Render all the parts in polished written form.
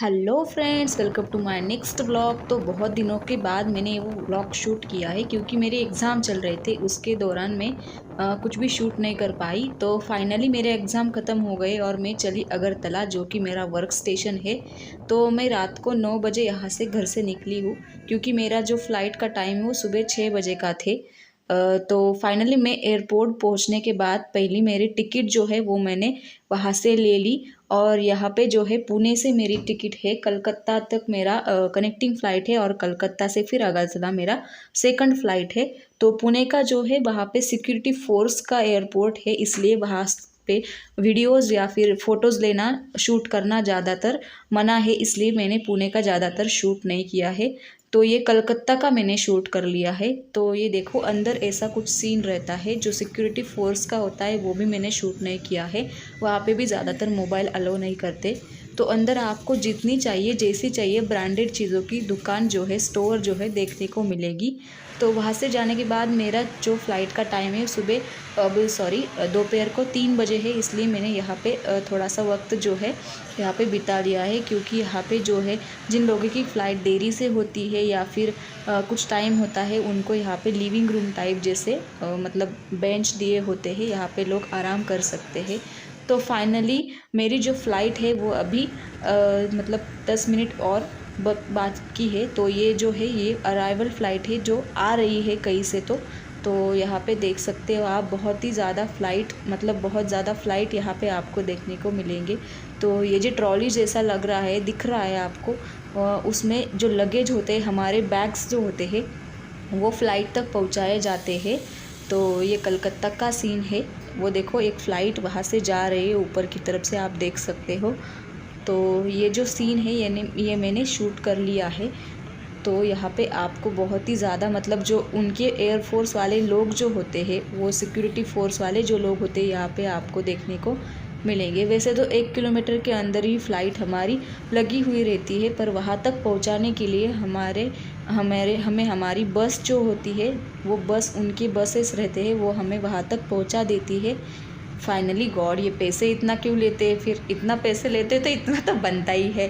Hello friends, welcome to my next vlog. तो बहुत दिनों के बाद मैंने वो व्लॉग शूट किया है क्योंकि मेरे एग्ज़ाम चल रहे थे। उसके दौरान मैं कुछ भी शूट नहीं कर पाई। तो फाइनली मेरे एग्ज़ाम ख़त्म हो गए और मैं चली अगरतला, जो कि मेरा वर्क स्टेशन है। तो मैं रात को 9 बजे यहाँ से घर से निकली हूँ क्योंकि मेरा जो फ़्लाइट का टाइम है वो सुबह 6 बजे का थे। तो फाइनली मैं एयरपोर्ट पहुँचने के बाद पहली मेरी टिकट जो है वो मैंने वहाँ से ले ली। और यहाँ पे जो है पुणे से मेरी टिकट है, कलकत्ता तक मेरा कनेक्टिंग फ़्लाइट है और कलकत्ता से फिर अगरतला मेरा सेकंड फ़्लाइट है। तो पुणे का जो है वहाँ पे सिक्योरिटी फोर्स का एयरपोर्ट है, इसलिए वहाँ पे वीडियोज़ या फिर फ़ोटोज़ लेना, शूट करना ज़्यादातर मना है, इसलिए मैंने पुणे का ज़्यादातर शूट नहीं किया है। तो ये कलकत्ता का मैंने शूट कर लिया है। तो ये देखो, अंदर ऐसा कुछ सीन रहता है जो सिक्योरिटी फोर्स का होता है, वो भी मैंने शूट नहीं किया है। वहाँ पे भी ज़्यादातर मोबाइल अलाउ नहीं करते। तो अंदर आपको जितनी चाहिए, जैसी चाहिए ब्रांडेड चीज़ों की दुकान जो है, स्टोर जो है, देखने को मिलेगी। तो वहाँ से जाने के बाद मेरा जो फ़्लाइट का टाइम है दोपहर को 3 बजे है, इसलिए मैंने यहाँ पे थोड़ा सा वक्त जो है यहाँ पे बिता लिया है। क्योंकि यहाँ पे जो है जिन लोगों की फ़्लाइट देरी से होती है या फिर कुछ टाइम होता है, उनको यहाँ पे लिविंग रूम टाइप जैसे मतलब बेंच दिए होते हैं, यहाँ पे लोग आराम कर सकते हैं। तो फाइनली मेरी जो फ़्लाइट है वो अभी मतलब 10 मिनट और बाकी है। तो ये जो है ये अराइवल फ़्लाइट है जो आ रही है कहीं से। तो यहाँ पे देख सकते हो आप, बहुत ही ज़्यादा फ़्लाइट, मतलब बहुत ज़्यादा फ़्लाइट यहाँ पे आपको देखने को मिलेंगे। तो ये जो ट्रॉली जैसा लग रहा है, दिख रहा है आपको, उसमें जो लगेज होते हैं, हमारे बैग्स जो होते हैं, वो फ़्लाइट तक पहुँचाए जाते हैं। तो ये कलकत्ता का सीन है। वो देखो, एक फ़्लाइट वहाँ से जा रही है ऊपर की तरफ से, आप देख सकते हो। तो ये जो सीन है ये मैंने शूट कर लिया है। तो यहाँ पे आपको बहुत ही ज़्यादा, मतलब जो उनके एयरफोर्स वाले लोग जो होते हैं, वो सिक्योरिटी फोर्स वाले जो लोग होते हैं, यहाँ पे आपको देखने को मिलेंगे। वैसे तो 1 किलोमीटर के अंदर ही फ़्लाइट हमारी लगी हुई रहती है, पर वहाँ तक पहुँचाने के लिए हमें हमारी बस जो होती है, वो बस, उनकी बसेस रहते हैं, वो हमें वहाँ तक पहुँचा देती है। फाइनली गॉड, ये पैसे इतना क्यों लेते हैं? फिर इतना पैसे लेते तो इतना तो बनता ही है।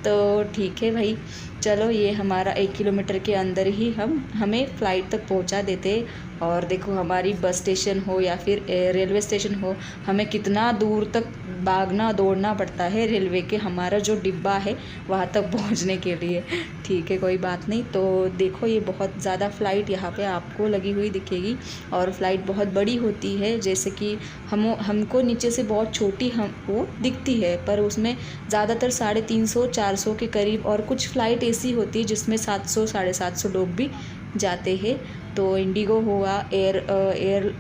तो ठीक है भाई, चलो, ये हमारा 1 किलोमीटर के अंदर ही हमें फ़्लाइट तक पहुंचा देते। और देखो, हमारी बस स्टेशन हो या फिर रेलवे स्टेशन हो, हमें कितना दूर तक भागना दौड़ना पड़ता है रेलवे के, हमारा जो डिब्बा है वहाँ तक पहुँचने के लिए। ठीक है, कोई बात नहीं। तो देखो, ये बहुत ज़्यादा फ़्लाइट यहाँ पे आपको लगी हुई दिखेगी और फ़्लाइट बहुत बड़ी होती है। जैसे कि हमको नीचे से बहुत छोटी वो दिखती है, पर उसमें ज़्यादातर 350 400 के करीब, और कुछ फ़्लाइट ऐसी होती है जिसमें 700 750 लोग भी जाते हैं। तो इंडिगो हुआ, एयर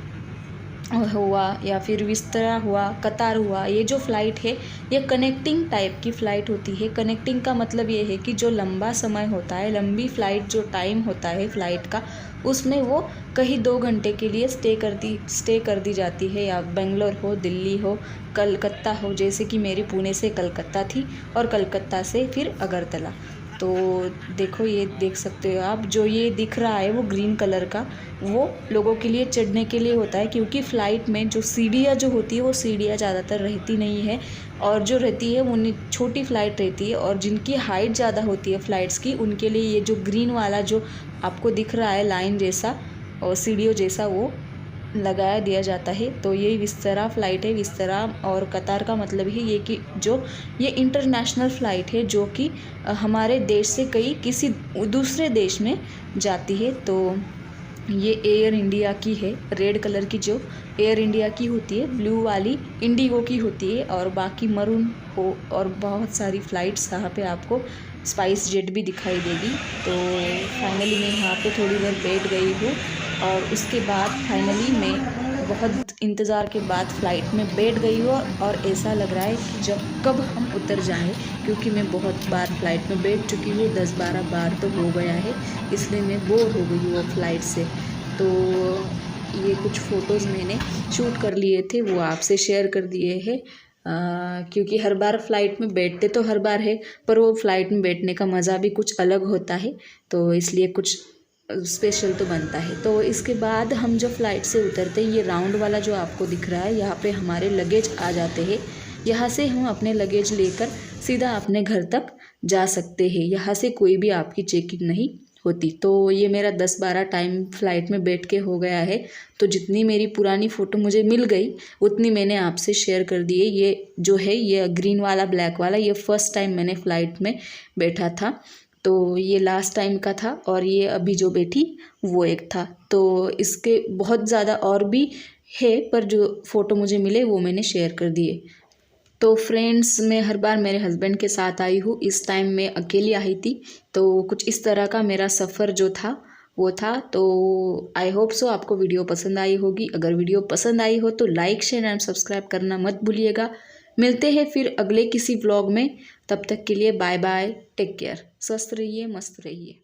हुआ, या फिर विस्तारा हुआ, कतार हुआ, ये जो फ़्लाइट है ये कनेक्टिंग टाइप की फ़्लाइट होती है। कनेक्टिंग का मतलब ये है कि जो लंबा समय होता है, लंबी फ़्लाइट जो टाइम होता है फ़्लाइट का, उसमें वो कहीं 2 घंटे के लिए स्टे कर दी जाती है। या बेंगलोर हो, दिल्ली हो, कलकत्ता हो, जैसे कि मेरी पुणे से कलकत्ता थी और कलकत्ता से फिर अगरतला। तो देखो, ये देख सकते हो आप, जो ये दिख रहा है वो ग्रीन कलर का, वो लोगों के लिए चढ़ने के लिए होता है। क्योंकि फ़्लाइट में जो सीढ़ियाँ जो होती है, वो सीढ़ियाँ ज़्यादातर रहती नहीं है, और जो रहती है वो छोटी फ़्लाइट रहती है। और जिनकी हाइट ज़्यादा होती है फ़्लाइट्स की, उनके लिए ये जो ग्रीन वाला जो आपको दिख रहा है लाइन जैसा और सीढ़ियों जैसा, वो लगाया दिया जाता है। तो ये विस्तारा फ़्लाइट है। विस्तारा और कतार का मतलब है ये कि जो ये इंटरनेशनल फ़्लाइट है, जो कि हमारे देश से किसी दूसरे देश में जाती है। तो ये एयर इंडिया की है, रेड कलर की जो एयर इंडिया की होती है, ब्लू वाली इंडिगो की होती है, और बाकी मरून हो, और बहुत सारी फ़्लाइट्स यहाँ पे आपको स्पाइस जेट भी दिखाई देगी। तो फाइनली मैं यहाँ पे थोड़ी देर बैठ गई हूँ, और उसके बाद फाइनली मैं बहुत इंतज़ार के बाद फ़्लाइट में बैठ गई हूँ। और ऐसा लग रहा है कि जब कब हम उतर जाएं, क्योंकि मैं बहुत बार फ़्लाइट में बैठ चुकी हूँ, 10-12 बार तो हो गया है, इसलिए मैं बोर हो गई हूँ फ़्लाइट से। तो ये कुछ फ़ोटोज़ मैंने शूट कर लिए थे, वो आपसे शेयर कर दिए हैं। क्योंकि हर बार फ़्लाइट में बैठते तो हर बार है, पर वो फ़्लाइट में बैठने का मज़ा भी कुछ अलग होता है, तो इसलिए कुछ स्पेशल तो बनता है। तो इसके बाद हम जब फ़्लाइट से उतरते, ये राउंड वाला जो आपको दिख रहा है, यहाँ पे हमारे लगेज आ जाते हैं। यहाँ से हम अपने लगेज लेकर सीधा अपने घर तक जा सकते हैं। यहाँ से कोई भी आपकी चेकिंग नहीं होती। तो ये मेरा 10-12 टाइम फ़्लाइट में बैठ के हो गया है। तो जितनी मेरी पुरानी फ़ोटो मुझे मिल गई उतनी मैंने आपसे शेयर कर दी है। ये जो है ये ग्रीन वाला ब्लैक वाला ये फ़र्स्ट टाइम मैंने फ़्लाइट में बैठा था, तो ये लास्ट टाइम का था, और ये अभी जो बैठी वो एक था। तो इसके बहुत ज़्यादा और भी है, पर जो फ़ोटो मुझे मिले वो मैंने शेयर कर दिए। तो फ्रेंड्स, मैं हर बार मेरे हस्बैंड के साथ आई हूँ, इस टाइम मैं अकेली आई थी। तो कुछ इस तरह का मेरा सफ़र जो था वो था। तो आई होप सो आपको वीडियो पसंद आई होगी। अगर वीडियो पसंद आई हो तो लाइक शेयर एंड सब्सक्राइब करना मत भूलिएगा। मिलते हैं फिर अगले किसी व्लॉग में, तब तक के लिए बाय बाय, टेक केयर, स्वस्थ रहिए, मस्त रहिए।